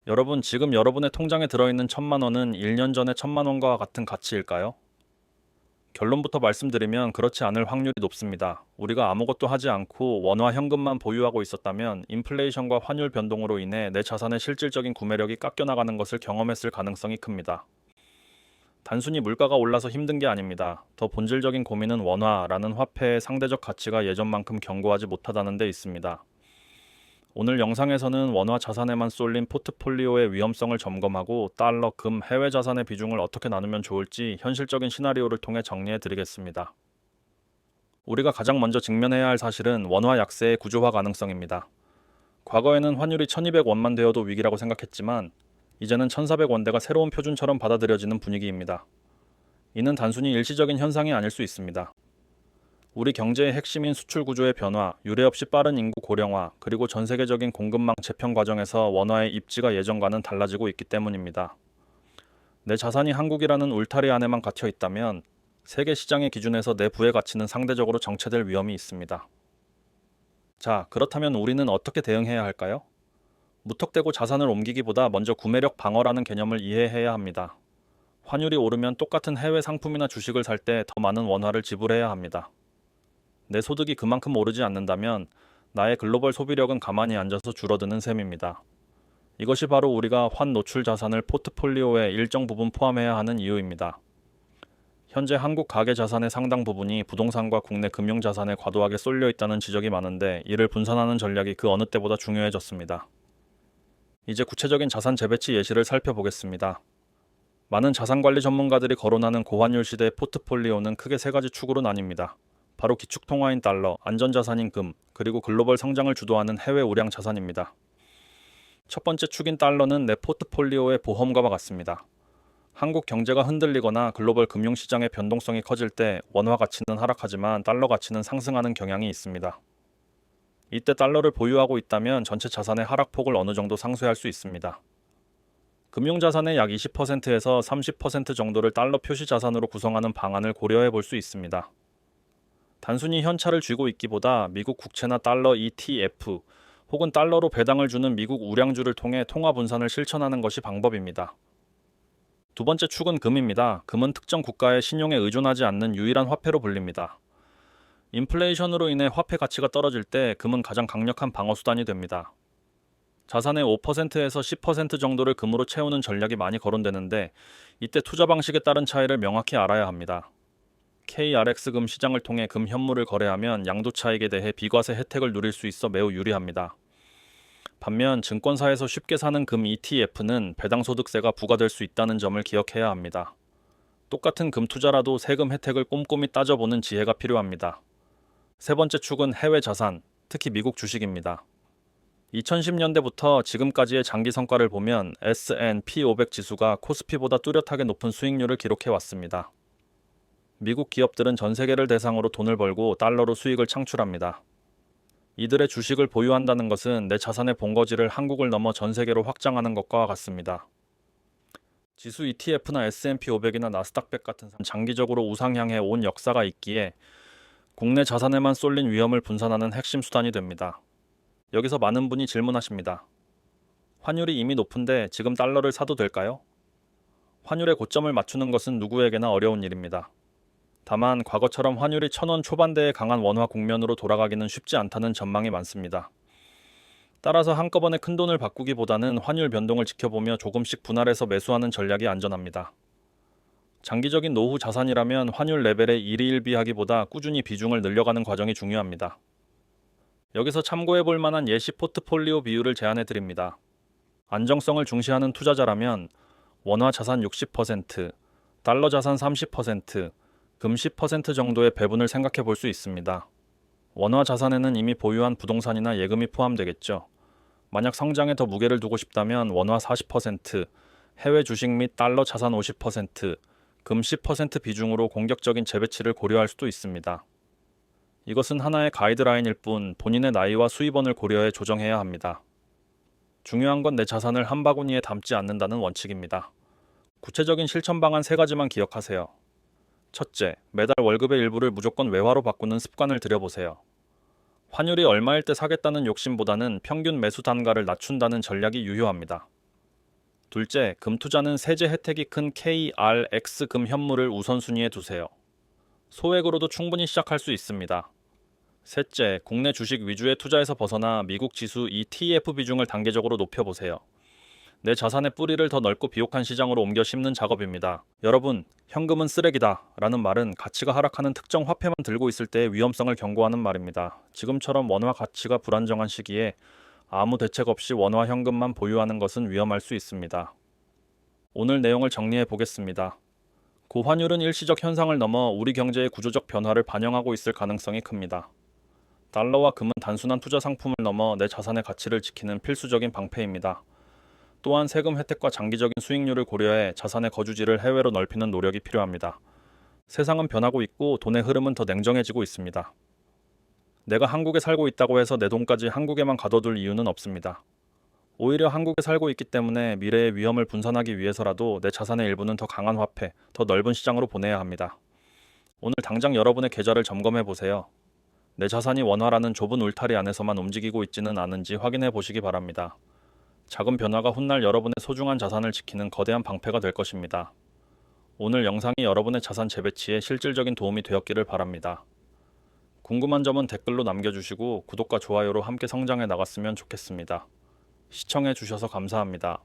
여러분, 지금 여러분의 통장에 들어있는 1,000만 원은 1년 전의 1,000만 원과 같은 가치일까요? 결론부터 말씀드리면 그렇지 않을 확률이 높습니다. 우리가 아무것도 하지 않고 원화 현금만 보유하고 있었다면 인플레이션과 환율 변동으로 인해 내 자산의 실질적인 구매력이 깎여나가는 것을 경험했을 가능성이 큽니다. 단순히 물가가 올라서 힘든 게 아닙니다. 더 본질적인 고민은 원화라는 화폐의 상대적 가치가 예전만큼 견고하지 못하다는 데 있습니다. 오늘 영상에서는 원화 자산에만 쏠린 포트폴리오의 위험성을 점검하고 달러, 금, 해외 자산의 비중을 어떻게 나누면 좋을지 현실적인 시나리오를 통해 정리해 드리겠습니다. 우리가 가장 먼저 직면해야 할 사실은 원화 약세의 구조화 가능성입니다. 과거에는 환율이 1200원만 되어도 위기라고 생각했지만 이제는 1400원대가 새로운 표준처럼 받아들여지는 분위기입니다. 이는 단순히 일시적인 현상이 아닐 수 있습니다. 우리 경제의 핵심인 수출 구조의 변화, 유례 없이 빠른 인구 고령화, 그리고 전 세계적인 공급망 재편 과정에서 원화의 입지가 예전과는 달라지고 있기 때문입니다. 내 자산이 한국이라는 울타리 안에만 갇혀 있다면 세계 시장의 기준에서 내 부의 가치는 상대적으로 정체될 위험이 있습니다. 자, 그렇다면 우리는 어떻게 대응해야 할까요? 무턱대고 자산을 옮기기보다 먼저 구매력 방어라는 개념을 이해해야 합니다. 환율이 오르면 똑같은 해외 상품이나 주식을 살 때 더 많은 원화를 지불해야 합니다. 내 소득이 그만큼 오르지 않는다면 나의 글로벌 소비력은 가만히 앉아서 줄어드는 셈입니다. 이것이 바로 우리가 환 노출 자산을 포트폴리오에 일정 부분 포함해야 하는 이유입니다. 현재 한국 가계 자산의 상당 부분이 부동산과 국내 금융 자산에 과도하게 쏠려 있다는 지적이 많은데 이를 분산하는 전략이 그 어느 때보다 중요해졌습니다. 이제 구체적인 자산 재배치 예시를 살펴보겠습니다. 많은 자산관리 전문가들이 거론하는 고환율 시대의 포트폴리오는 크게 세 가지 축으로 나뉩니다. 바로 기축통화인 달러, 안전자산인 금, 그리고 글로벌 성장을 주도하는 해외 우량 자산입니다. 첫 번째 축인 달러는 내 포트폴리오의 보험과와 같습니다. 한국 경제가 흔들리거나 글로벌 금융시장의 변동성이 커질 때 원화 가치는 하락하지만 달러 가치는 상승하는 경향이 있습니다. 이때 달러를 보유하고 있다면 전체 자산의 하락폭을 어느 정도 상쇄할 수 있습니다. 금융자산의 약 20%에서 30% 정도를 달러 표시 자산으로 구성하는 방안을 고려해 볼 수 있습니다. 단순히 현찰을 쥐고 있기보다 미국 국채나 달러 ETF 혹은 달러로 배당을 주는 미국 우량주를 통해 통화 분산을 실천하는 것이 방법입니다. 두 번째 축은 금입니다. 금은 특정 국가의 신용에 의존하지 않는 유일한 화폐로 불립니다. 인플레이션으로 인해 화폐 가치가 떨어질 때 금은 가장 강력한 방어 수단이 됩니다. 자산의 5%에서 10% 정도를 금으로 채우는 전략이 많이 거론되는데 이때 투자 방식에 따른 차이를 명확히 알아야 합니다. KRX 금 시장을 통해 금 현물을 거래하면 양도 차익에 대해 비과세 혜택을 누릴 수 있어 매우 유리합니다. 반면 증권사에서 쉽게 사는 금 ETF는 배당소득세가 부과될 수 있다는 점을 기억해야 합니다. 똑같은 금 투자라도 세금 혜택을 꼼꼼히 따져보는 지혜가 필요합니다. 세 번째 축은 해외 자산, 특히 미국 주식입니다. 2010년대부터 지금까지의 장기 성과를 보면 S&P 500 지수가 코스피보다 뚜렷하게 높은 수익률을 기록해 왔습니다. 미국 기업들은 전 세계를 대상으로 돈을 벌고 달러로 수익을 창출합니다. 이들의 주식을 보유한다는 것은 내 자산의 본거지를 한국을 넘어 전 세계로 확장하는 것과 같습니다. 지수 ETF나 S&P 500이나 나스닥100 같은 장기적으로 우상향해 온 역사가 있기에 국내 자산에만 쏠린 위험을 분산하는 핵심 수단이 됩니다. 여기서 많은 분이 질문하십니다. 환율이 이미 높은데 지금 달러를 사도 될까요? 환율의 고점을 맞추는 것은 누구에게나 어려운 일입니다. 다만 과거처럼 환율이 1,000원 초반대의 강한 원화 국면으로 돌아가기는 쉽지 않다는 전망이 많습니다. 따라서 한꺼번에 큰돈을 바꾸기보다는 환율 변동을 지켜보며 조금씩 분할해서 매수하는 전략이 안전합니다. 장기적인 노후 자산이라면 환율 레벨에 일희일비하기보다 꾸준히 비중을 늘려가는 과정이 중요합니다. 여기서 참고해 볼 만한 예시 포트폴리오 비율을 제안해 드립니다. 안정성을 중시하는 투자자라면 원화 자산 60%, 달러 자산 30%, 금 10% 정도의 배분을 생각해 볼 수 있습니다. 원화 자산에는 이미 보유한 부동산이나 예금이 포함되겠죠. 만약 성장에 더 무게를 두고 싶다면 원화 40%, 해외 주식 및 달러 자산 50%, 금 10% 비중으로 공격적인 재배치를 고려할 수도 있습니다. 이것은 하나의 가이드라인일 뿐 본인의 나이와 수입원을 고려해 조정해야 합니다. 중요한 건 내 자산을 한 바구니에 담지 않는다는 원칙입니다. 구체적인 실천 방안 3가지만 기억하세요. 첫째, 매달 월급의 일부를 무조건 외화로 바꾸는 습관을 들여보세요. 환율이 얼마일 때 사겠다는 욕심보다는 평균 매수 단가를 낮춘다는 전략이 유효합니다. 둘째, 금 투자는 세제 혜택이 큰 KRX 금 현물을 우선순위에 두세요. 소액으로도 충분히 시작할 수 있습니다. 셋째, 국내 주식 위주의 투자에서 벗어나 미국 지수 ETF 비중을 단계적으로 높여보세요. 내 자산의 뿌리를 더 넓고 비옥한 시장으로 옮겨 심는 작업입니다. 여러분, 현금은 쓰레기다 라는 말은 가치가 하락하는 특정 화폐만 들고 있을 때의 위험성을 경고하는 말입니다. 지금처럼 원화 가치가 불안정한 시기에 아무 대책 없이 원화 현금만 보유하는 것은 위험할 수 있습니다. 오늘 내용을 정리해 보겠습니다. 고환율은 일시적 현상을 넘어 우리 경제의 구조적 변화를 반영하고 있을 가능성이 큽니다. 달러와 금은 단순한 투자 상품을 넘어 내 자산의 가치를 지키는 필수적인 방패입니다. 또한 세금 혜택과 장기적인 수익률을 고려해 자산의 거주지를 해외로 넓히는 노력이 필요합니다. 세상은 변하고 있고 돈의 흐름은 더 냉정해지고 있습니다. 내가 한국에 살고 있다고 해서 내 돈까지 한국에만 가둬둘 이유는 없습니다. 오히려 한국에 살고 있기 때문에 미래의 위험을 분산하기 위해서라도 내 자산의 일부는 더 강한 화폐, 더 넓은 시장으로 보내야 합니다. 오늘 당장 여러분의 계좌를 점검해 보세요. 내 자산이 원화라는 좁은 울타리 안에서만 움직이고 있지는 않은지 확인해 보시기 바랍니다. 작은 변화가 훗날 여러분의 소중한 자산을 지키는 거대한 방패가 될 것입니다. 오늘 영상이 여러분의 자산 재배치에 실질적인 도움이 되었기를 바랍니다. 궁금한 점은 댓글로 남겨주시고 구독과 좋아요로 함께 성장해 나갔으면 좋겠습니다. 시청해 주셔서 감사합니다.